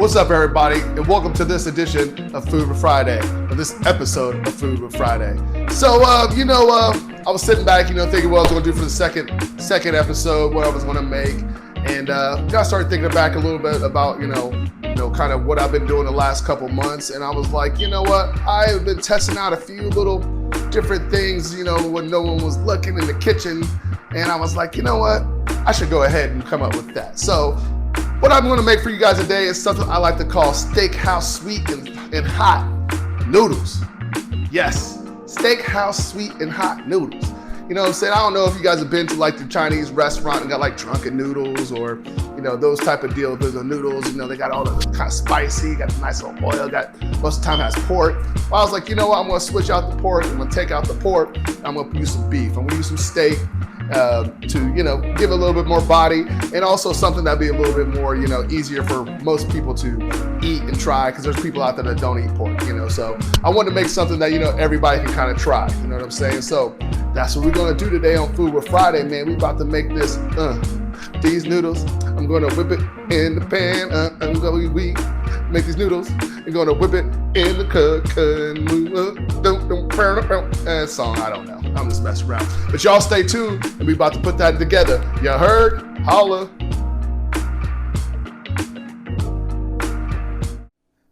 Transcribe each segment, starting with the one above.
What's up, everybody, and welcome to this edition of Food with Friday, or this episode of Food with Friday. So, I was sitting back, thinking what I was going to do for the second episode, what I was going to make, and I started thinking back a little bit about, kind of what I've been doing the last couple months, and I was like, you know what, I have been testing out a few little different things, when no one was looking in the kitchen, and I was like, you know what, I should go ahead and come up with that. So, what I'm going to make for you guys today is something I like to call Steakhouse sweet and hot noodles. Yes, Steakhouse sweet and hot noodles. You know what I'm saying? I don't know if you guys have been to like the Chinese restaurant and got like drunken noodles or, those type of deals with the noodles. They got all the kind of spicy, got the nice little oil, most of the time has pork. Well, I was like, you know what? I'm going to switch out the pork. I'm going to take out the pork. I'm going to use some beef. I'm going to use some steak. To give a little bit more body, and also something that'd be a little bit more easier for most people to eat and try, because there's people out there that don't eat pork. So I wanted to make something that everybody can kind of try. You know what I'm saying? So that's what we're gonna do today on Food with Friday, man. We about to make these noodles. I'm gonna whip it in the pan. We make these noodles. We're gonna whip it in the cooking. Song, I don't know. I'm just messing around. But y'all stay tuned, and we about to put that together. You heard? Holla.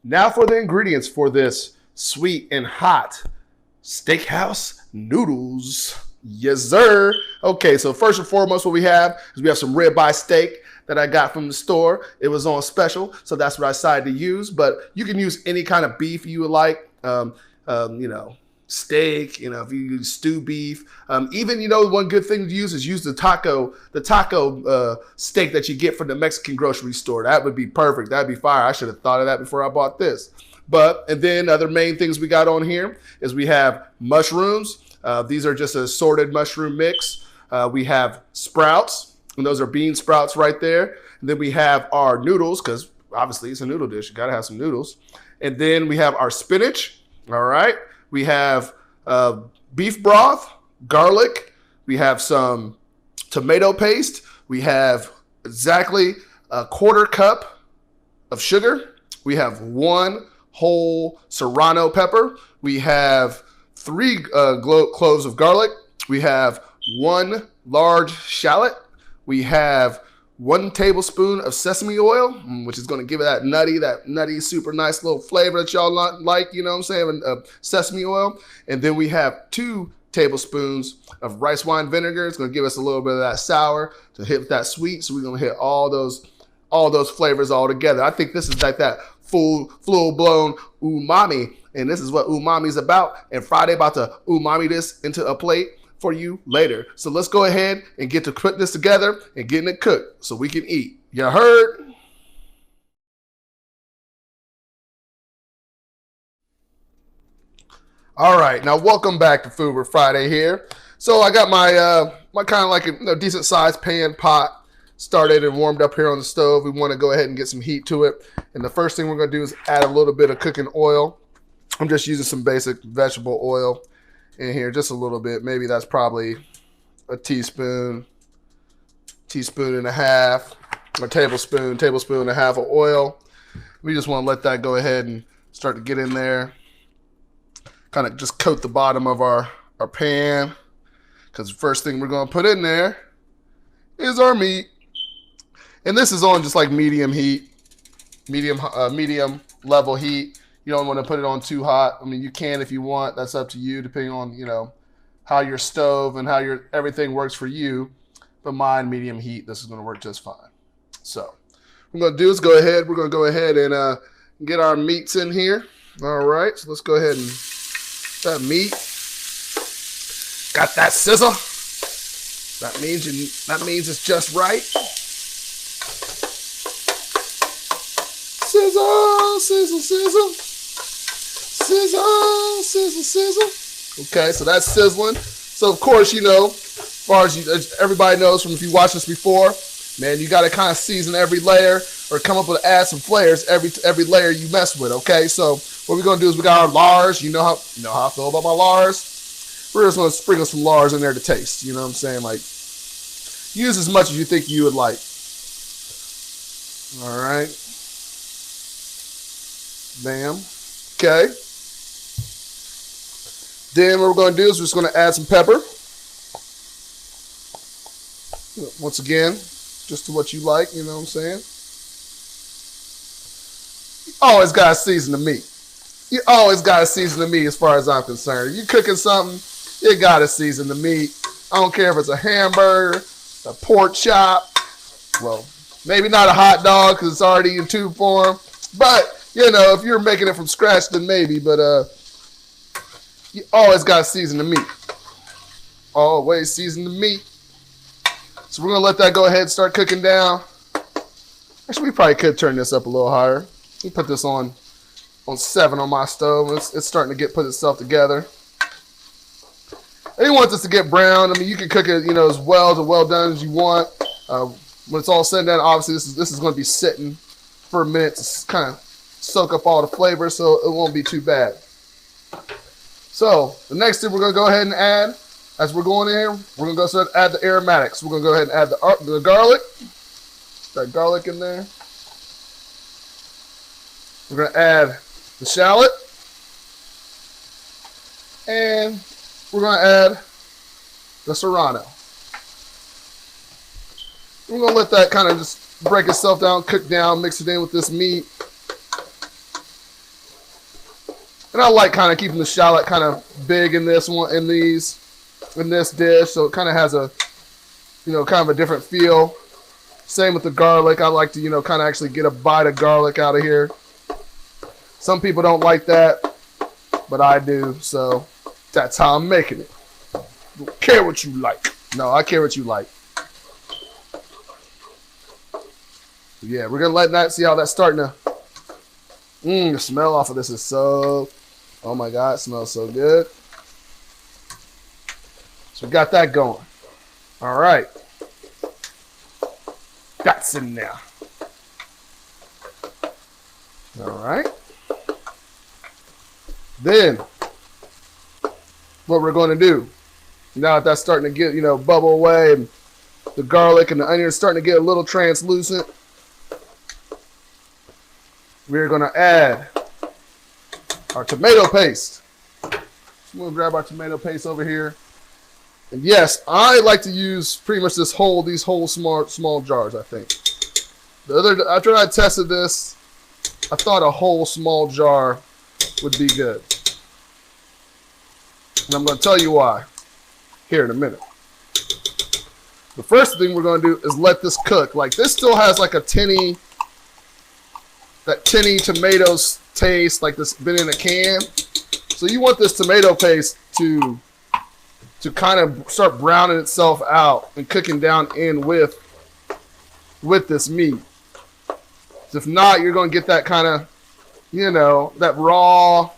Now for the ingredients for this sweet and hot Steakhouse noodles. Yes, sir. Okay, so first and foremost, what we have is we have some ribeye steak that I got from the store. It was on special, so that's what I decided to use. But you can use any kind of beef you would like. Steak, if you use stew beef. Even, one good thing to use is use the taco steak that you get from the Mexican grocery store. That would be perfect. That'd be fire. I should have thought of that before I bought this. And then other main things we got on here is we have mushrooms. These are just an assorted mushroom mix. We have sprouts, and those are bean sprouts right there. And then we have our noodles, because obviously it's a noodle dish. You got to have some noodles. And then we have our spinach. All right. We have beef broth, garlic. We have some tomato paste. We have exactly a 1/4 cup of sugar. We have 1 whole serrano pepper. We have 3 cloves of garlic. We have 1 large shallot. We have 1 tablespoon of sesame oil, which is going to give it that nutty, super nice little flavor that y'all like, sesame oil. And then we have 2 tablespoons of rice wine vinegar. It's going to give us a little bit of that sour to hit that sweet. So we're going to hit all those flavors all together. I think this is like that full-blown umami, and this is what umami is about. And Friday about to umami this into a plate for you later. So let's go ahead and get to put this together and getting it cooked so we can eat. You heard? All right, now welcome back to Food with Friday here. So I got my my kind of like a decent sized pan pot started and warmed up here on the stove. We want to go ahead and get some heat to it. And the first thing we're going to do is add a little bit of cooking oil. I'm just using some basic vegetable oil in here, just a little bit. Maybe that's probably a teaspoon and a half, a tablespoon and a half of oil. We just want to let that go ahead and start to get in there. Kind of just coat the bottom of our pan, because the first thing we're going to put in there is our meat. And this is on just like medium heat, medium level heat. You don't want to put it on too hot. I mean, you can if you want. That's up to you, depending on, how your stove and how everything works for you. But mine, medium heat, this is going to work just fine. So what we're going to do is we're going to go ahead and get our meats in here. All right, so let's go ahead and that meat. Got that sizzle. That means it's just right. Sizzle, sizzle, sizzle. Sizzle, sizzle, sizzle. Okay, so that's sizzling. So of course, as far as everybody knows from if you watched this before, man, you got to kind of season every layer or come up with add some flavors every layer you mess with. Okay, so what we're gonna do is we got our Lars. You know how I feel about my Lars. We're just gonna sprinkle some Lars in there to taste. You know what I'm saying? Like, use as much as you think you would like. All right. Bam. Okay. Then what we're going to do is we're just going to add some pepper. Once again, just to what you like, you know what I'm saying? You always got to season the meat. You always got to season the meat as far as I'm concerned. If you're cooking something, you got to season the meat. I don't care if it's a hamburger, a pork chop. Well, maybe not a hot dog because it's already in tube form. But, you know, if you're making it from scratch, then maybe. But you always got to season the meat. Always season the meat. So we're going to let that go ahead and start cooking down. Actually, we probably could turn this up a little higher. Let me put this on 7 on my stove. It's starting to put itself together. And you want this to get brown. I mean, you can cook it, you know, as well done as you want. When it's all said and done, obviously this is going to be sitting for a minute to kind of soak up all the flavor, so it won't be too bad. So the next thing we're going to go ahead and add, as we're going in here, we're going to go start add the aromatics. We're going to go ahead and add the garlic. That garlic in there. We're going to add the shallot. And we're going to add the serrano. We're going to let that kind of just break itself down, cook down, mix it in with this meat. And I like kind of keeping the shallot kind of big in this one, in this dish, so it kind of has a, you know, kind of a different feel. Same with the garlic. I like to, you know, kind of actually get a bite of garlic out of here. Some people don't like that, but I do, so that's how I'm making it. Don't care what you like. No, I care what you like. Yeah, we're gonna let that, see how that's starting to. The smell off of this is so. Oh my God, it smells so good. So we got that going. All right. That's in there. All right. Then, what we're going to do, now that that's starting to get, you know, bubble away and the garlic and the onion is starting to get a little translucent, we're going to add our tomato paste. So I'm going to grab our tomato paste over here. And yes, I like to use pretty much these whole small jars, I think. After I tested this, I thought a whole small jar would be good. And I'm going to tell you why here in a minute. The first thing we're going to do is let this cook. Like, this still has like a tinny tomatoes taste, like this been in a can. So you want this tomato paste to kind of start browning itself out and cooking down in with this meat. If not, you're going to get that kind of, you know, that raw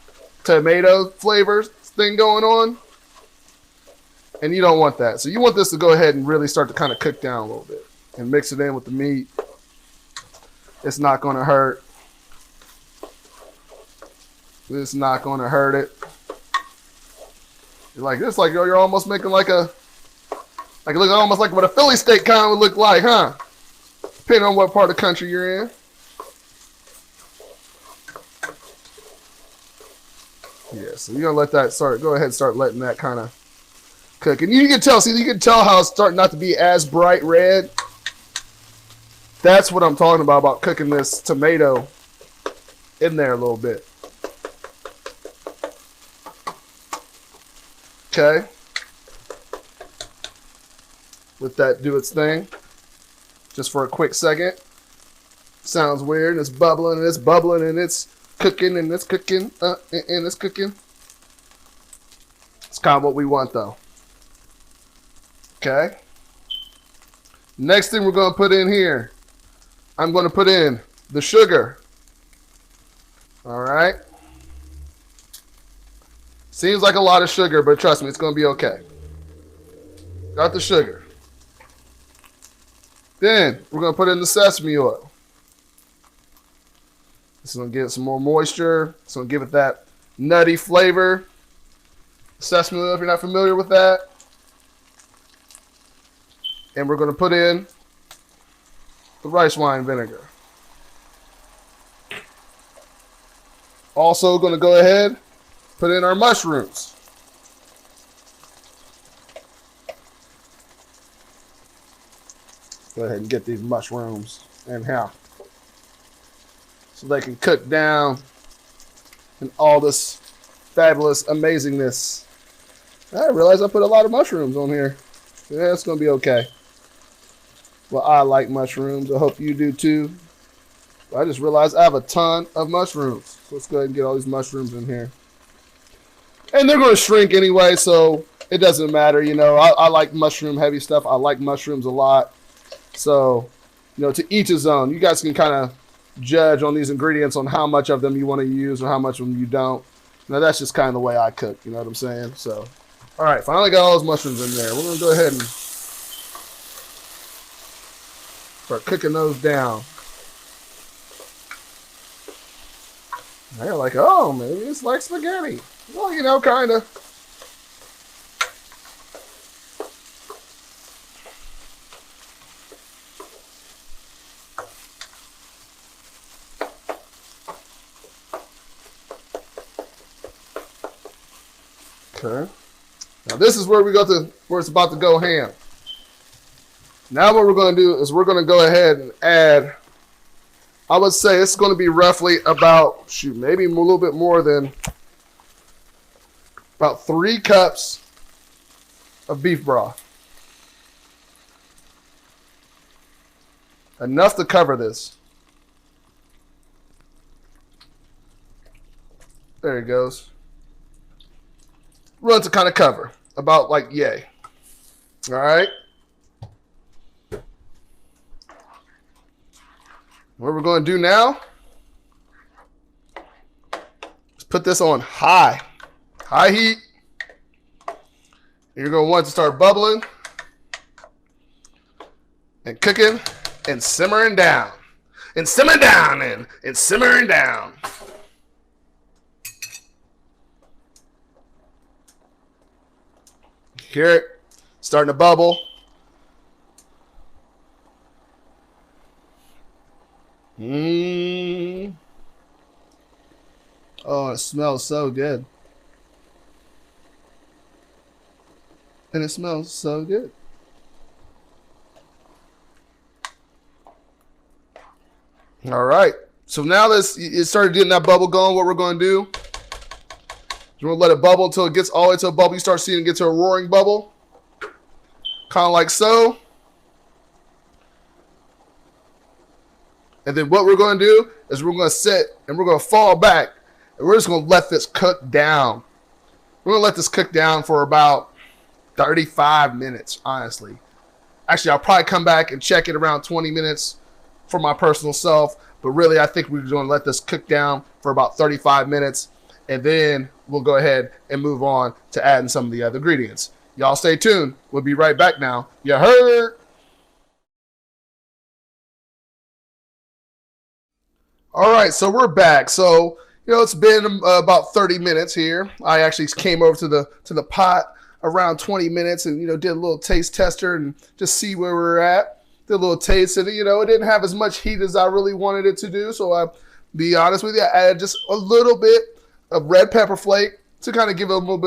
tomato flavor thing going on. And you don't want that. So you want this to go ahead and really start to kind of cook down a little bit and mix it in with the meat. It's not going to hurt. It's not going to hurt it. You're like this, like you're almost making like it looks almost like what a Philly steak kind of would look like, huh? Depending on what part of the country you're in. Yeah, so you're gonna let that go ahead and start letting that kind of cook. And you can tell how it's starting not to be as bright red. That's what I'm talking about cooking this tomato in there a little bit. Okay. Let that do its thing. Just for a quick second. Sounds weird. And it's bubbling and it's bubbling and it's cooking and it's cooking and it's cooking. It's kind of what we want though. Okay. Next thing we're going to put in here. I'm going to put in the sugar. All right. Seems like a lot of sugar, but trust me, it's going to be okay. Got the sugar. Then we're going to put in the sesame oil. This is going to give it some more moisture. It's going to give it that nutty flavor. Sesame oil, if you're not familiar with that. And we're going to put in the rice wine vinegar. Also going to go ahead, put in our mushrooms. Go ahead and get these mushrooms in here so they can cook down in all this fabulous amazingness. I realized I put a lot of mushrooms on here. Yeah, it's going to be okay. Well, I like mushrooms. I hope you do too. I just realized I have a ton of mushrooms. So let's go ahead and get all these mushrooms in here. And they're going to shrink anyway, so it doesn't matter. You know, I like mushroom heavy stuff. I like mushrooms a lot. So, you know, to each his own. You guys can kind of judge on these ingredients on how much of them you want to use or how much of them you don't. Now, that's just kind of the way I cook. You know what I'm saying? So, all right, finally got all those mushrooms in there. We're going to go ahead and start cooking those down. They're like, oh, maybe it's like spaghetti. Well, you know, kind of. Okay. Now this is where we go to where it's about to go ham. Now what we're going to do is we're going to go ahead and add, I would say it's going to be roughly about, maybe a little bit more than about 3 cups of beef broth. Enough to cover this. There it goes. Run to kind of cover, about like yay. All right. What we're going to do now is put this on high heat. You're going to want it to start bubbling and cooking and simmering down and simmering down and simmering down. Hear it starting to bubble. Oh, it smells so good. And it smells so good. All right. So now it started getting that bubble going. What we're going to do is we're going to let it bubble until it gets all the way to a bubble. You start seeing it get to a roaring bubble. Kind of like so. And then what we're going to do is we're going to sit and we're going to fall back. And we're just going to let this cook down. We're going to let this cook down for about 35 minutes, honestly. Actually, I'll probably come back and check it around 20 minutes for my personal self. But really, I think we're going to let this cook down for about 35 minutes. And then we'll go ahead and move on to adding some of the other ingredients. Y'all stay tuned. We'll be right back now. You heard? All right, so we're back. So, you know, it's been about 30 minutes here. I actually came over to the pot around 20 minutes and, you know, did a little taste tester and just see where we're at. Did a little taste and, you know, it didn't have as much heat as I really wanted it to do. So I'll be honest with you, I added just a little bit of red pepper flake to kind of give it a little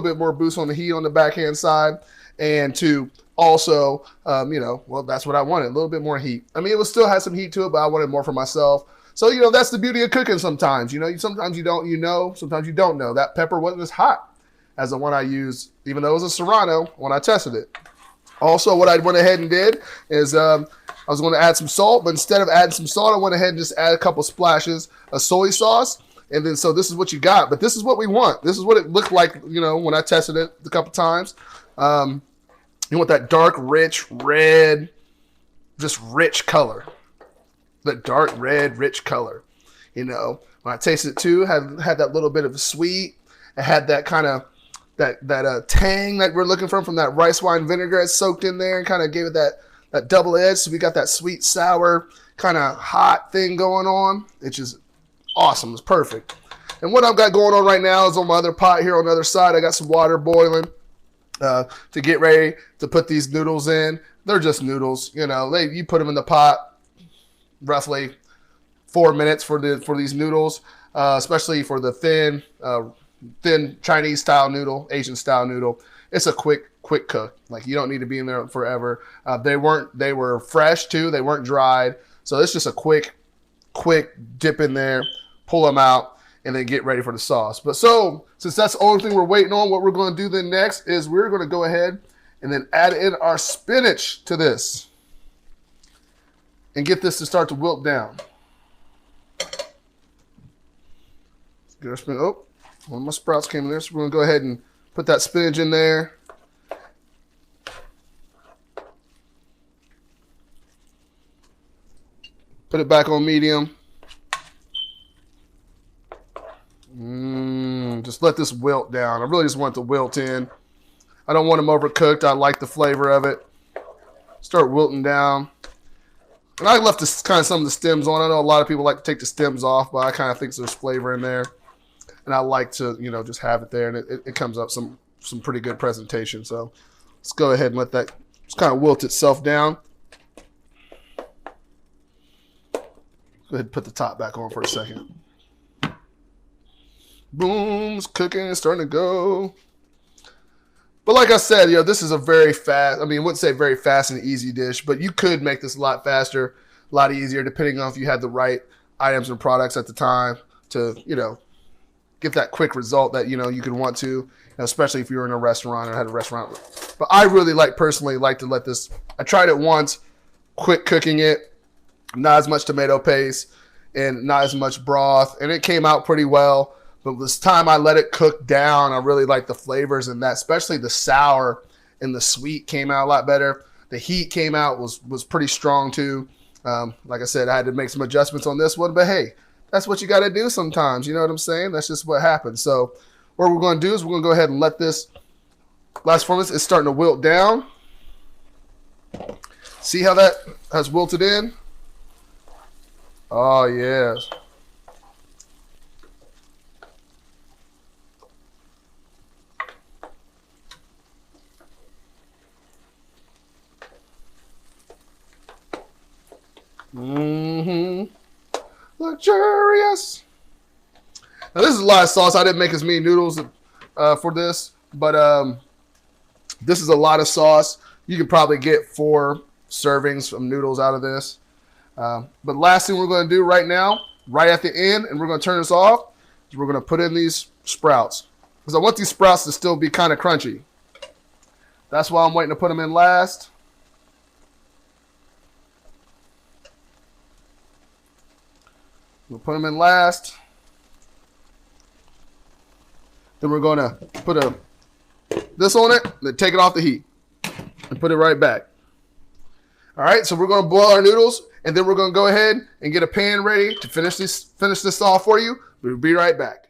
bit more boost on the heat on the backhand side, and to also, you know, well, that's what I wanted, a little bit more heat. I mean, it still had some heat to it, but I wanted more for myself. So, you know, that's the beauty of cooking sometimes. You know, sometimes you don't, sometimes you don't know. That pepper wasn't as hot as the one I used, even though it was a Serrano when I tested it. Also, what I went ahead and did is I was going to add some salt, but instead of adding some salt, I went ahead and just add a couple splashes of soy sauce. And then, so this is what you got, but this is what we want. This is what it looked like, you know, when I tested it a couple times. You want that dark, rich, red, just rich color. The dark red, rich color. You know, when I tasted it too, had that little bit of sweet. It had that kind of, that tang that we're looking from that rice wine vinegar that's soaked in there and kind of gave it that double edge. So we got that sweet, sour, kind of hot thing going on. It's just awesome. It's perfect. And what I've got going on right now is on my other pot here on the other side, I got some water boiling to get ready to put these noodles in. They're just noodles. You know, you put them in the pot roughly 4 minutes for these noodles. especially for the thin Chinese style noodle, Asian style noodle. It's a quick cook. Like, you don't need to be in there forever. They were fresh too. They weren't dried. So it's just a quick dip in there, pull them out, and then get ready for the sauce. But so, since that's the only thing we're waiting on, what we're going to do then next is we're going to go ahead and then add in our spinach to this and get this to start to wilt down. Get our spinach. Oh, one of my sprouts came in there, so we're going to go ahead and put that spinach in there. Put it back on medium. Just let this wilt down. I really just want it to wilt in. I don't want them overcooked. I like the flavor of it. Start wilting down. And I left this kind of some of the stems on. I know a lot of people like to take the stems off, but I kind of think there's flavor in there. And I like to, just have it there, and it comes up some pretty good presentation. So let's go ahead and let that just kind of wilt itself down. Go ahead and put the top back on for a second. Boom, it's cooking, it's starting to go. But like I said, this is a very fast, I wouldn't say very fast and easy dish, but you could make this a lot faster, a lot easier, depending on if you had the right items and products at the time to, get that quick result that, you could want to, especially if you were in a restaurant or had a restaurant. But I really personally like to let this, I tried it once, quick cooking it, not as much tomato paste and not as much broth, and it came out pretty well. But this time I let it cook down. I really like the flavors in that, especially the sour and the sweet came out a lot better. The heat came out, was pretty strong too. Like I said, I had to make some adjustments on this one, but hey, that's what you got to do sometimes. You know what I'm saying? That's just what happens. So what we're going to do is we're going to go ahead and let this last 4 minutes. It's starting to wilt down. See how that has wilted in? Oh, yes. Luxurious. Now this is a lot of sauce. I didn't make as many noodles for this, but this is a lot of sauce. You could probably get 4 servings of noodles out of this. But last thing we're going to do right now, right at the end, and we're going to turn this off, is we're going to put in these sprouts. Because I want these sprouts to still be kind of crunchy. That's why I'm waiting to put them in last. We'll put them in last. Then we're going to put this on it, then take it off the heat and put it right back. All right, so we're going to boil our noodles, and then we're going to go ahead and get a pan ready to finish this off for you. We'll be right back.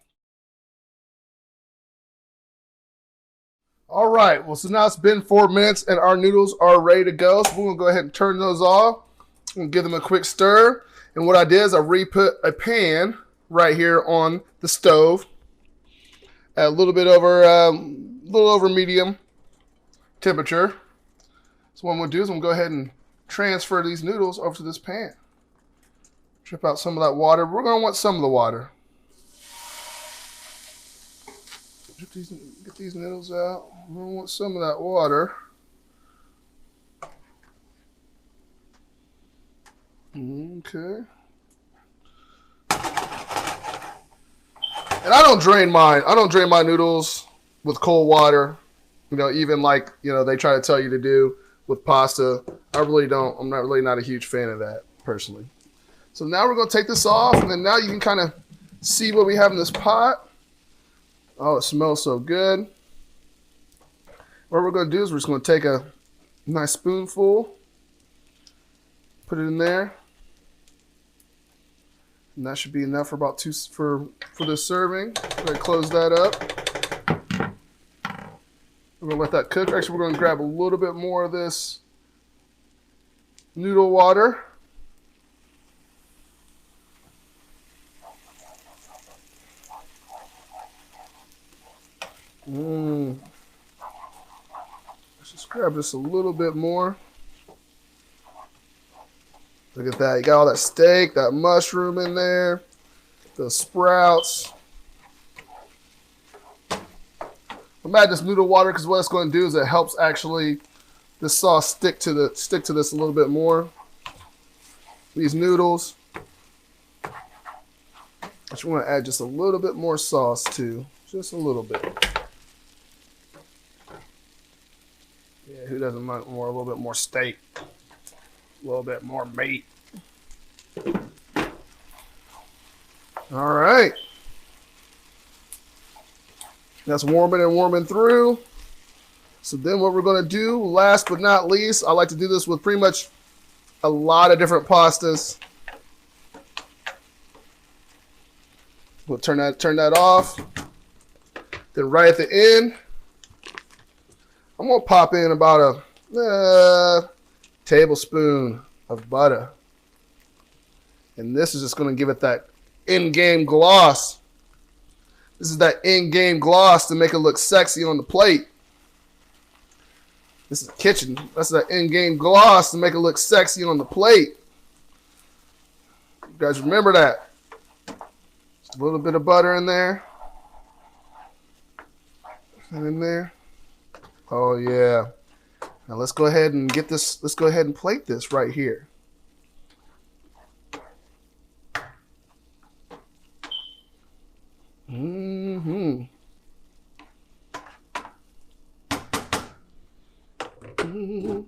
All right, well, so now it's been 4 minutes, and our noodles are ready to go. So we're going to go ahead and turn those off and give them a quick stir. And what I did is I re-put a pan right here on the stove at a little over medium temperature. So what I'm going to do is I'm going to go ahead and transfer these noodles over to this pan. Strip out some of that water. We're going to want some of the water. Get these noodles out. We're going to want some of that water. Okay. And I don't drain my noodles with cold water. Even like, they try to tell you to do with pasta. I really don't. I'm not a huge fan of that personally. So now we're going to take this off, and then now you can kind of see what we have in this pot. Oh, it smells so good. What we're going to do is we're just going to take a nice spoonful, put it in there. And that should be enough for about for this serving. Go ahead and close that up. We're gonna let that cook. Actually, we're gonna grab a little bit more of this noodle water. Let's just grab this a little bit more. Look at that. You got all that steak, that mushroom in there. the sprouts. I'm adding this noodle water because what it's going to do is it helps actually this sauce stick to this a little bit more. These noodles. I just want to add just a little bit more sauce too, just a little bit. Yeah, who doesn't want a little bit more steak, a little bit more meat. All right. That's warming and warming through. So then what we're going to do, last but not least, I like to do this with pretty much a lot of different pastas. We'll turn that off. Then right at the end, I'm going to pop in about a tablespoon of butter. And this is just going to give it that in-game gloss. This is that in-game gloss to make it look sexy on the plate. This is the kitchen. That's that in-game gloss to make it look sexy on the plate. You guys remember that. Just a little bit of butter in there. And in there. Oh yeah. Now let's go ahead and get this. Let's go ahead and plate this right here. Mm-hmm. Mm-hmm.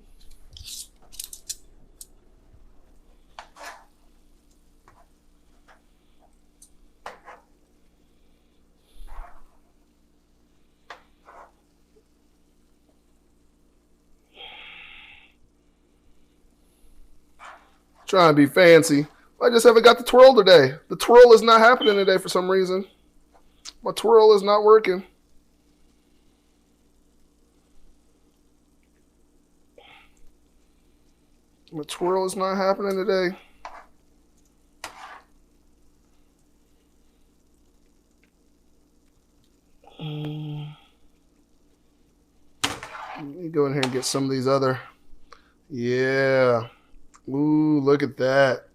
Trying to be fancy. I just haven't got the twirl today. The twirl is not happening today for some reason. My twirl is not working. My twirl is not happening today. Let me go in here and get some of these other. Yeah. Ooh, look at that.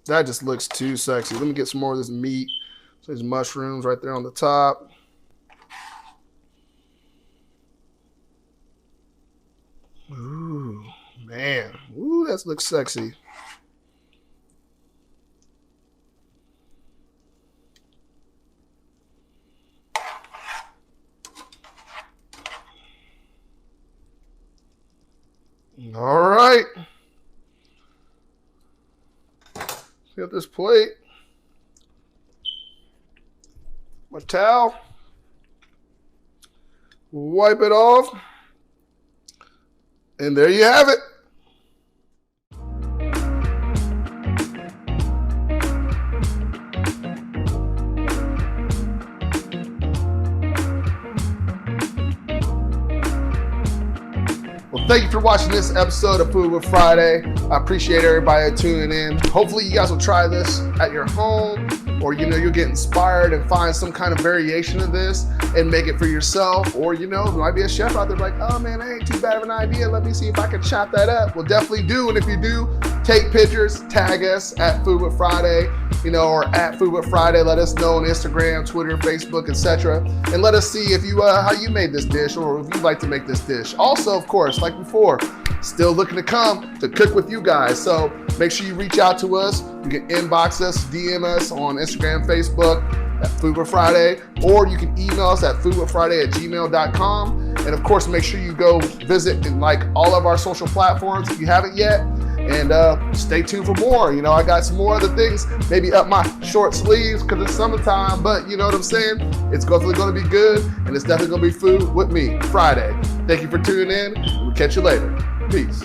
That just looks too sexy. Let me get some more of this meat. So these mushrooms right there on the top. Ooh, man. Ooh, that looks sexy. All right. Got this plate. My towel. Wipe it off. And there you have it. Well, thank you for watching this episode of Food with Friday. I appreciate everybody tuning in. Hopefully you guys will try this at your home, or you'll get inspired and find some kind of variation of this and make it for yourself. Or there might be a chef out there like, oh man, that ain't too bad of an idea. Let me see if I can chop that up. Well, definitely do. And if you do, take pictures, tag us at Food with Friday, or at Food with Friday. Let us know on Instagram, Twitter, Facebook, etc. And let us see if you how you made this dish, or if you'd like to make this dish. Also, of course, like before, still looking to come to cook with you guys. So make sure you reach out to us. You can inbox us, DM us on Instagram, Facebook at Food with Friday, or you can email us at foodwithfriday@gmail.com. And of course, make sure you go visit and like all of our social platforms if you haven't yet. And stay tuned for more. I got some more other things, maybe up my short sleeves because it's summertime, but you know what I'm saying? It's definitely going to be good, and it's definitely going to be Food with me Friday. Thank you for tuning in. We'll catch you later. Peace.